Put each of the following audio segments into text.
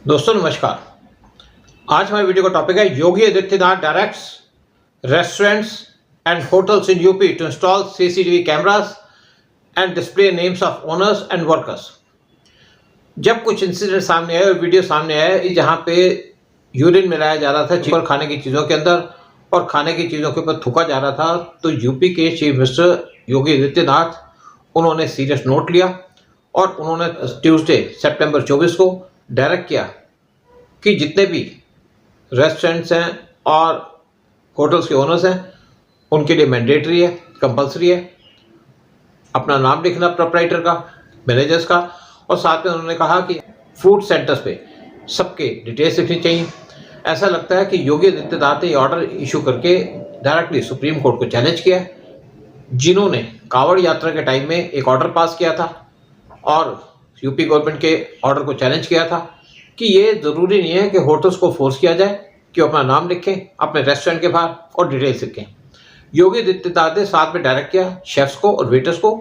दोस्तों नमस्कार। आज हमारे वीडियो का टॉपिक है Yogi Adityanath directs restaurants and hotels in UP to install CCTV cameras and display names of owners and workers. जब कुछ इंसिडेंट सामने आए और वीडियो सामने आए जहां पे यूरिन मिलाया जा रहा था चिपर खाने की चीज़ों के अंदर और खाने की चीज़ों के ऊपर थूका जा रहा था, तो यूपी के चीफ मिनिस्टर योगी आदित्यनाथ उन्होंने सीरियस नोट लिया और उन्होंने ट्यूसडे सितंबर 24 को डायरेक्ट किया कि जितने भी रेस्टोरेंट्स हैं और होटल्स के ओनर्स हैं उनके लिए मैंडेटरी है, कंपलसरी है अपना नाम लिखना प्रोप्राइटर का, मैनेजर्स का, और साथ में उन्होंने कहा कि फूड सेंटर्स पे सबके डिटेल्स लिखनी चाहिए। ऐसा लगता है कि योगी आदित्यनाथ ने ऑर्डर इशू करके डायरेक्टली सुप्रीम कोर्ट को चैलेंज किया है, जिन्होंने कांवड़ यात्रा के टाइम में एक ऑर्डर पास किया था और यूपी गवर्नमेंट के ऑर्डर को चैलेंज किया था कि ये ज़रूरी नहीं है कि होटल्स को फोर्स किया जाए कि अपना नाम लिखें अपने रेस्टोरेंट के बाहर और डिटेल्स लिखें। योगी आदित्यनाथ ने साथ में डायरेक्ट किया शेफ्स को और वेटर्स को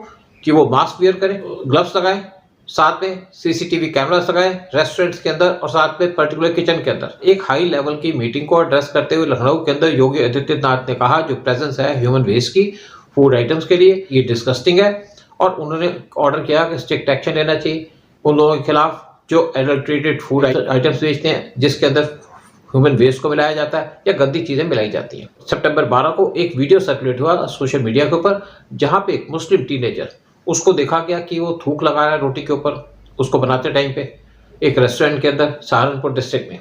कि वो मास्क वियर करें, ग्लव्स लगाएं, साथ में सीसीटीवी कैमरास लगाएं रेस्टोरेंट्स के अंदर और साथ में पर्टिकुलर किचन के अंदर। एक हाई लेवल की मीटिंग को एड्रेस करते हुए लखनऊ के अंदर योगी आदित्यनाथ ने कहा जो प्रेजेंस है ह्यूमन वेस्ट की फूड आइटम्स के लिए ये डिस्गस्टिंग है और उन्होंने ऑर्डर किया कि स्ट्रिक्ट एक्शन लेना चाहिए उन लोगों के खिलाफ जो एडल्ट्रेटेड फूड आइटम्स बेचते हैं जिसके अंदर ह्यूमन वेस्ट को मिलाया जाता है या गंदी चीज़ें मिलाई जाती हैं। सितंबर 12 को एक वीडियो सर्कुलेट हुआ सोशल मीडिया के ऊपर जहां पे एक मुस्लिम टीनेजर उसको देखा गया कि वो थूक लगा रहा है रोटी के ऊपर उसको बनाते टाइम पे एक रेस्टोरेंट के अंदर सहारनपुर डिस्ट्रिक्ट में।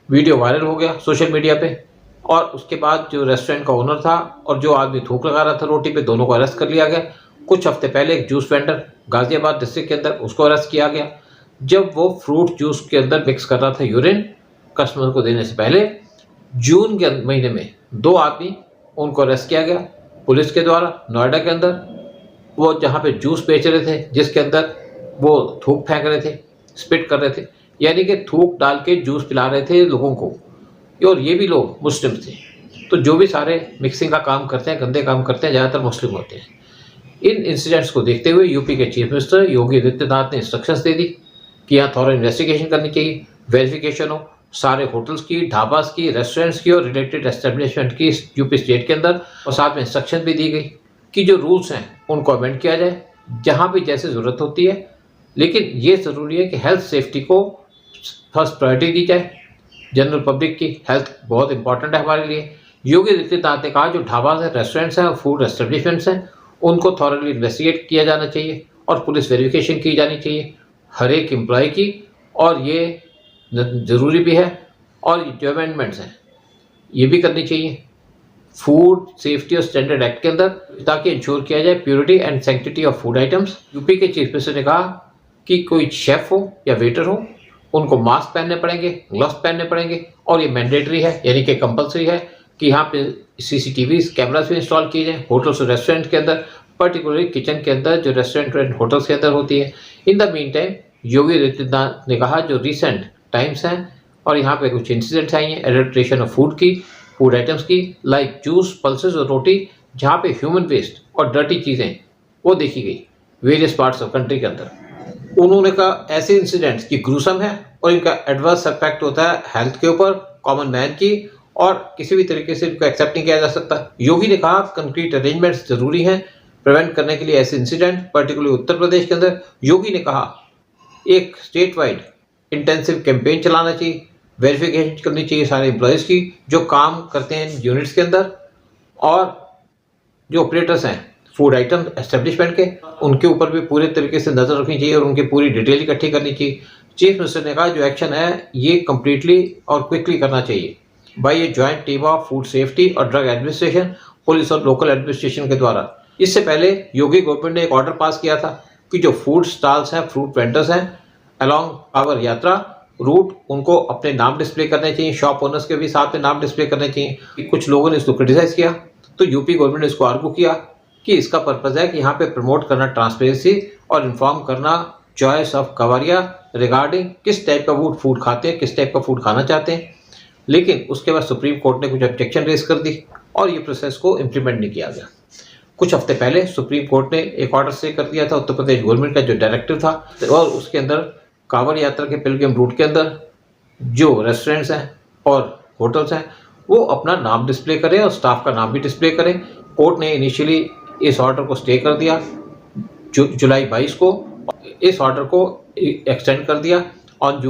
वीडियो वायरल हो गया सोशल मीडिया पे और उसके बाद जो रेस्टोरेंट का ओनर था और जो आदमी थूक लगा रहा था रोटी पे दोनों को अरेस्ट कर लिया गया। कुछ हफ्ते पहले एक जूस वेंडर गाजियाबाद डिस्ट्रिक्ट के अंदर उसको अरेस्ट किया गया जब वो फ्रूट जूस के अंदर मिक्स कर रहा था यूरिन कस्टमर को देने से पहले। जून के महीने में 2 आदमी उनको अरेस्ट किया गया पुलिस के द्वारा नोएडा के अंदर, वो जहाँ पे जूस बेच रहे थे जिसके अंदर वो थूक फेंक रहे थे, स्पिट कर रहे थे, यानी कि थूक डाल के जूस पिला रहे थे लोगों को और ये भी लोग मुस्लिम थे। तो जो भी सारे मिक्सिंग का काम करते हैं, गंदे काम करते हैं, ज़्यादातर मुस्लिम होते हैं। इन इंसिडेंट्स को देखते हुए यूपी के चीफ मिनिस्टर योगी आदित्यनाथ ने इंस्ट्रक्शंस दे दी कि यहाँ थॉरो इन्वेस्टिगेशन करनी चाहिए, वेरिफिकेशन हो सारे होटल्स की, ढाबास की, रेस्टोरेंट्स की और रिलेटेड एस्टेब्लिशमेंट की यूपी स्टेट के अंदर, और साथ में इंस्ट्रक्शन भी दी गई कि जो रूल्स हैं उनको अमेंड किया जाए जहाँ भी जैसे ज़रूरत होती है, लेकिन ये ज़रूरी है कि हेल्थ सेफ्टी को फर्स्ट प्रायोरिटी दी जाए। जनरल पब्लिक की हेल्थ बहुत इंपॉर्टेंट है हमारे लिए। योगी आदित्यनाथ ने कहा जो ढाबास हैं, रेस्टोरेंट्स हैं और फूड एस्टेब्लिशमेंट्स हैं उनको थॉरली इन्वेस्टिगेट किया जाना चाहिए और पुलिस वेरिफिकेशन की जानी चाहिए हर एक एम्प्लॉय की, और ये ज़रूरी भी है। और जो अमेंडमेंट्स हैं ये भी करनी चाहिए फूड सेफ्टी और स्टैंडर्ड एक्ट के अंदर ताकि इंश्योर किया जाए purity and sanctity of food items. UP के चीफ मिनिस्टर ने कहा कि कोई शेफ़ हो या वेटर हो उनको मास्क पहनने पड़ेंगे, ग्लव्स पहनने पड़ेंगे और ये मैंडेटरी है यानी कि कंपलसरी है कि यहाँ पे सीसीटीवी कैमरास भी इंस्टॉल किए जाएँ होटल्स और रेस्टोरेंट के अंदर, पर्टिकुलरली किचन के अंदर जो रेस्टोरेंट एंड होटल्स के अंदर होती है। In the mean time Yogi Adityanath ने कहा जो रिसेंट टाइम्स हैं और यहाँ पे कुछ इंसिडेंट्स आई हैं एडल्ट्रेशन ऑफ फूड की, फूड आइटम्स की, लाइक जूस, पल्सेस और रोटी, जहाँ पे ह्यूमन वेस्ट और डर्टी चीज़ें वो देखी गई वेरियस पार्ट्स ऑफ कंट्री के अंदर। उन्होंने कहा ऐसे इंसिडेंट्स की ग्रूसम है और इनका एडवर्स इफेक्ट होता है हेल्थ के ऊपर, कॉमन मैन की, और किसी भी तरीके से इनको एक्सेप्ट नहीं किया जा सकता। योगी ने कहा कंक्रीट अरेंजमेंट्स जरूरी हैं प्रिवेंट करने के लिए ऐसे इंसिडेंट, पर्टिकुलरली उत्तर प्रदेश के अंदर। योगी ने कहा एक स्टेट वाइड इंटेंसिव कैंपेन चलाना चाहिए, वेरिफिकेशन करनी चाहिए सारे एम्प्लॉयज़ की जो काम करते हैं यूनिट्स के अंदर, और जो ऑपरेटर्स हैं फूड आइटम एस्टेब्लिशमेंट के उनके ऊपर भी पूरे तरीके से नज़र रखनी चाहिए और उनकी पूरी डिटेल इकट्ठी करनी चाहिए। चीफ मिनिस्टर ने कहा जो एक्शन है ये कम्प्लीटली और क्विकली करना चाहिए by a joint team of food safety और ड्रग एडमिनिस्ट्रेशन, पुलिस और लोकल एडमिनिस्ट्रेशन के द्वारा। इससे पहले योगी गवर्नमेंट ने एक ऑर्डर पास किया था कि जो फूड स्टॉल्स हैं, फ्रूट वेंडर्स हैं अलॉन्ग आवर यात्रा रूट उनको अपने नाम डिस्प्ले करने चाहिए, शॉप ओनर्स के भी साथ में नाम डिस्प्ले करने चाहिए। कुछ लोगों ने इसको क्रिटिसाइज किया तो यूपी गवर्नमेंट ने इसको आर्गू किया कि इसका पर्पज़ है कि यहाँ पे प्रमोट करना ट्रांसपेरेंसी और इन्फॉर्म करना चॉइस ऑफ कवारिया रिगार्डिंग किस टाइप का फूड खाते हैं, किस टाइप का फूड खाना चाहते हैं। लेकिन उसके बाद सुप्रीम कोर्ट ने कुछ ऑब्जेक्शन रेज कर दी और ये प्रोसेस को इम्प्लीमेंट नहीं किया गया। कुछ हफ्ते पहले सुप्रीम कोर्ट ने एक ऑर्डर से कर दिया था उत्तर प्रदेश गवर्नमेंट का जो डायरेक्टर था और उसके अंदर कांवड़ यात्रा के पिलग्रिम रूट के अंदर जो रेस्टोरेंट्स हैं और होटल्स हैं वो अपना नाम डिस्प्ले करें और स्टाफ का नाम भी डिस्प्ले करें। कोर्ट ने इनिशियली इस ऑर्डर को स्टे कर दिया जुलाई 22 को, इस ऑर्डर को एक्सटेंड कर दिया ऑन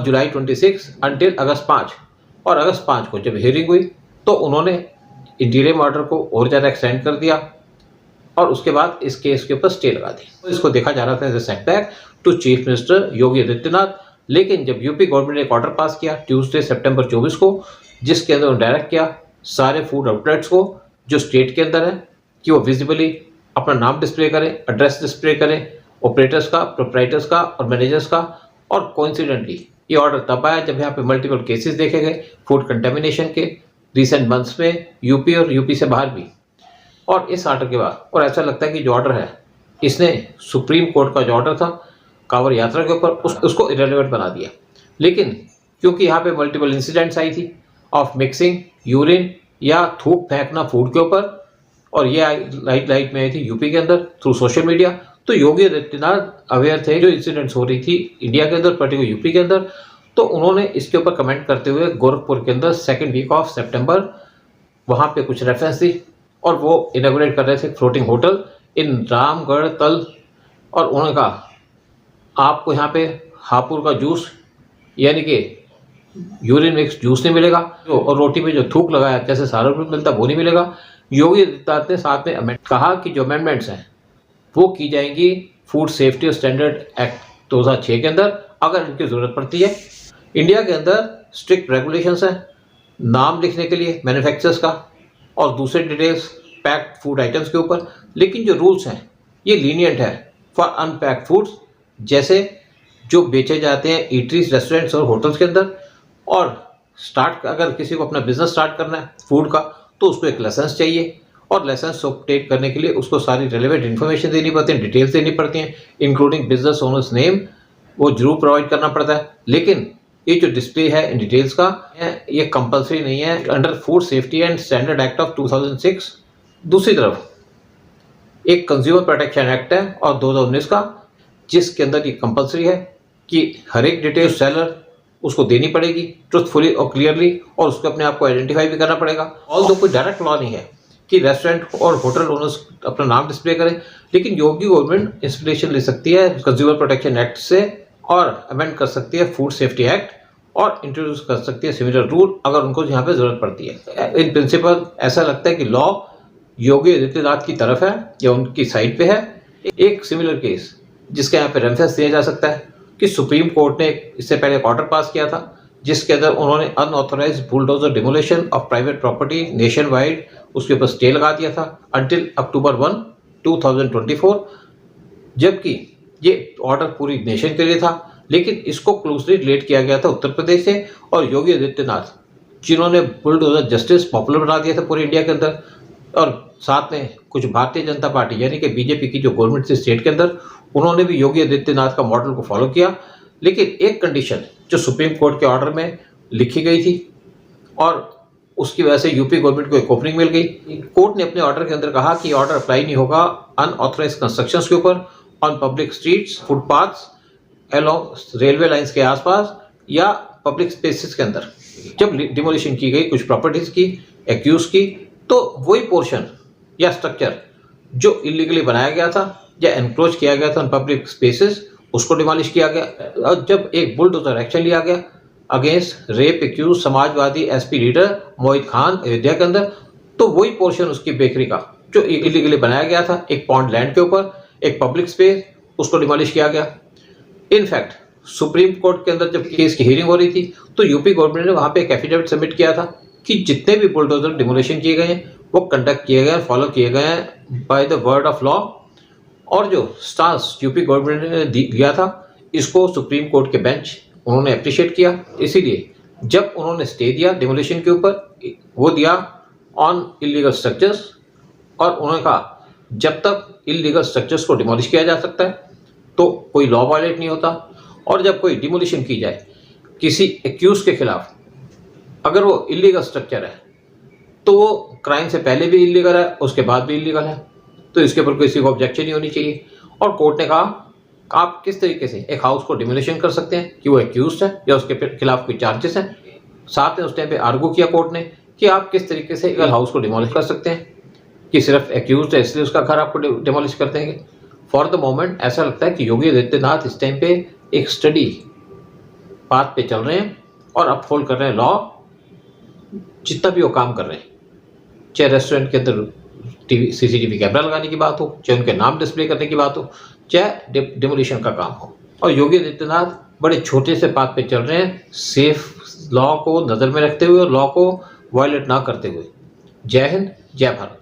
जुलाई 26 अंटिल अगस्त 5। और अगस्त 5 को जब हियरिंग हुई तो उन्होंने इंटीरियम ऑर्डर को और ज़्यादा एक्सटेंड कर दिया और उसके बाद इस केस के ऊपर स्टे लगा दी। तो इसको देखा जा रहा था as a setback to chief minister Yogi Adityanath. लेकिन जब यूपी गवर्नमेंट ने एक ऑर्डर पास किया ट्यूसडे सितंबर 24 को, जिसके अंदर उन्होंने डायरेक्ट किया सारे फूड आउटलेट्स को जो स्टेट के अंदर है कि वो विजिबली अपना नाम डिस्प्ले करें, एड्रेस डिस्प्ले करें, ऑपरेटर्स का, प्रोप्राइटर्स का और मैनेजर्स का। और कोइंसिडेंटली ये ऑर्डर तब आया जब यहाँ पे मल्टीपल केसेस देखे गए फूड कंटेमिनेशन के रिसेंट मंथ्स में यूपी और यूपी से बाहर भी। और इस ऑर्डर के बाद और ऐसा लगता है कि जो ऑर्डर है इसने सुप्रीम कोर्ट का जो ऑर्डर था कांवड़ यात्रा के ऊपर उसको इरेलेवेंट बना दिया। लेकिन क्योंकि यहाँ पे मल्टीपल इंसिडेंट्स आई थी ऑफ मिक्सिंग यूरिन या थूक फेंकना फूड के ऊपर, और ये लाइट में आई थी यूपी के अंदर थ्रू सोशल मीडिया, तो योगी आदित्यनाथ अवेयर थे जो इंसिडेंट्स हो रही थी इंडिया के अंदर, पर्टिकुलर यूपी के अंदर। तो उन्होंने इसके ऊपर कमेंट करते हुए गोरखपुर के अंदर 2nd वीक ऑफ सितंबर वहाँ पे कुछ रेफरेंस दी और वो इनॉग्रेट कर रहे थे फ्लोटिंग होटल इन रामगढ़ तल। और उन्होंने कहा आपको यहाँ पे हापुड़ का जूस यानी कि यूरिन मिक्स जूस नहीं मिलेगा, और रोटी पे जो थूक लगाया जैसे सहारनपुर मिलता वो नहीं मिलेगा। योगी आदित्यनाथ ने साथ में कहा कि जो अमेंडमेंट्स हैं वो की जाएंगी फूड सेफ्टी और स्टैंडर्ड एक्ट 2006 के अंदर अगर इनकी ज़रूरत पड़ती है। इंडिया के अंदर स्ट्रिक्ट रेगुलेशंस हैं नाम लिखने के लिए मैन्युफैक्चरर्स का और दूसरे डिटेल्स पैक्ड फूड आइटम्स के ऊपर, लेकिन जो रूल्स हैं ये लीनियंट है फॉर अनपैक्ड फूड्स, जैसे जो बेचे जाते हैं ईटरीज, रेस्टोरेंट्स और होटल्स के अंदर। और अगर किसी को अपना बिजनेस स्टार्ट करना है फूड का तो उसको एक लाइसेंस चाहिए, और लाइसेंस ऑब्टेन करने के लिए उसको सारी रेलेवेंट इन्फॉर्मेशन देनी पड़ती है, डिटेल्स देनी पड़ती हैं इंक्लूडिंग बिजनेस ओनर्स नेम, वो जरूर प्रोवाइड करना पड़ता है। लेकिन ये जो डिस्प्ले है इन डिटेल्स का ये कंपलसरी नहीं है under food safety and standard act of 2006। दूसरी तरफ एक कंज्यूमर प्रोटेक्शन एक्ट है और 2019 का, जिसके अंदर ये कंपलसरी है कि हर एक डिटेल सेलर उसको देनी पड़ेगी ट्रुथफुली और क्लियरली, और उसको अपने आप को आइडेंटिफाई भी करना पड़ेगा। ऑल्दो कोई डायरेक्ट लॉ नहीं है कि रेस्टोरेंट और होटल ओनर्स अपना नाम डिस्प्ले करें, लेकिन योगी गवर्नमेंट इंस्पिरेशन ले सकती है कंज्यूमर प्रोटेक्शन एक्ट से और अमेंड कर सकती है फूड सेफ्टी एक्ट और इंट्रोड्यूस कर सकती है सिमिलर रूल अगर उनको यहाँ पे ज़रूरत पड़ती है। इन प्रिंसिपल ऐसा लगता है कि लॉ योगी आदित्यनाथ की तरफ है या उनकी साइड पे है। एक सिमिलर केस जिसका यहाँ पे रेफरेंस दिया जा सकता है कि सुप्रीम कोर्ट ने इससे पहले एक ऑर्डर पास किया था जिसके अंदर उन्होंने unauthorise bulldozer demolition of private property nationwide उसके ऊपर स्टे लगा दिया था अंटिल अक्टूबर 1, 2024, जबकि ये ऑर्डर पूरी नेशन के लिए था, लेकिन इसको क्लोजली रिलेट किया गया था उत्तर प्रदेश से। और योगी आदित्यनाथ जिन्होंने बुलडोजर जस्टिस पॉपुलर बना दिया था पूरे इंडिया के अंदर, और साथ में कुछ भारतीय जनता पार्टी यानी कि बीजेपी की जो गवर्नमेंट थी स्टेट के अंदर, उन्होंने भी योगी आदित्यनाथ का मॉडल को फॉलो किया। लेकिन एक कंडीशन जो सुप्रीम कोर्ट के ऑर्डर में लिखी गई थी और उसकी वजह से यूपी गवर्नमेंट को एक ओपनिंग मिल गई। कोर्ट ने अपने ऑर्डर के अंदर कहा कि ऑर्डर अप्लाई नहीं होगा अनऑथराइज कंस्ट्रक्शंस के ऊपर on public streets, footpaths, along railway lines के आसपास या पब्लिक स्पेसेस के अंदर। जब डिमोलिशन की गई कुछ प्रॉपर्टीज की एक्यूज की, तो वही पोर्शन या स्ट्रक्चर जो इलीगली बनाया गया था या एनक्रोच किया गया था उन पब्लिक स्पेसेस उसको डिमोलिश किया गया। और जब एक बुलडोजर एक्शन लिया गया against rape accuse Samajwadi SP leader Mohit Khan Ayodhya के अंदर, तो वही पोर्शन उसकी बेकरी का जो इलीगली बनाया गया था एक पॉन्ड लैंड के ऊपर एक पब्लिक स्पेस, उसको डिमोलिश किया गया। इनफैक्ट सुप्रीम कोर्ट के अंदर जब केस की हियरिंग हो रही थी तो यूपी गवर्नमेंट ने वहाँ पे एक एफिडेविट सबमिट किया था कि जितने भी बुलडोजर डिमोलिशन किए गए हैं वो कंडक्ट किए गए फॉलो किए गए हैं by the word of law. और जो स्टांस यूपी गवर्नमेंट ने दिया था इसको सुप्रीम कोर्ट के बेंच उन्होंने अप्रिशिएट किया। इसीलिए जब उन्होंने स्टे दिया डिमोलिशन के ऊपर वो दिया ऑन इलीगल स्ट्रक्चर्स, और उन्होंने कहा जब तक इलीगल स्ट्रक्चर्स को डिमोलिश किया जा सकता है तो कोई लॉ वायलेट नहीं होता, और जब कोई डिमोलिशन की जाए किसी एक्यूज के खिलाफ अगर वो इलीगल स्ट्रक्चर है तो वो क्राइम से पहले भी इलीगल है उसके बाद भी इलीगल है, तो इसके ऊपर किसी को ऑब्जेक्शन नहीं होनी चाहिए। और कोर्ट ने कहा आप किस तरीके से एक हाउस को डिमोलिशन कर सकते हैं कि वो एक्यूज्ड है या उसके खिलाफ कोई चार्जेस हैं। साथ में उस टाइम पे आर्गू किया कोर्ट ने कि आप किस तरीके से एक हाउस को डिमोलिश कर सकते हैं कि सिर्फ एक्यूज्ड है इसलिए उसका घर आपको डिमोलिश कर देंगे। फॉर द मोमेंट ऐसा लगता है कि योगी आदित्यनाथ इस टाइम पे एक स्टडी पाथ पे चल रहे हैं और अपहोल्ड कर रहे हैं लॉ, जितना भी वो काम कर रहे हैं, चाहे रेस्टोरेंट के अंदर सीसीटीवी कैमरा लगाने की बात हो, चाहे उनके नाम डिस्प्ले करने की बात हो, चाहे डिमोलिशन का काम हो। और योगी आदित्यनाथ बड़े छोटे से पाथ पे चल रहे हैं, सेफ लॉ को नज़र में रखते हुए और लॉ को वायलेट ना करते हुए। जय हिंद, जय भारत।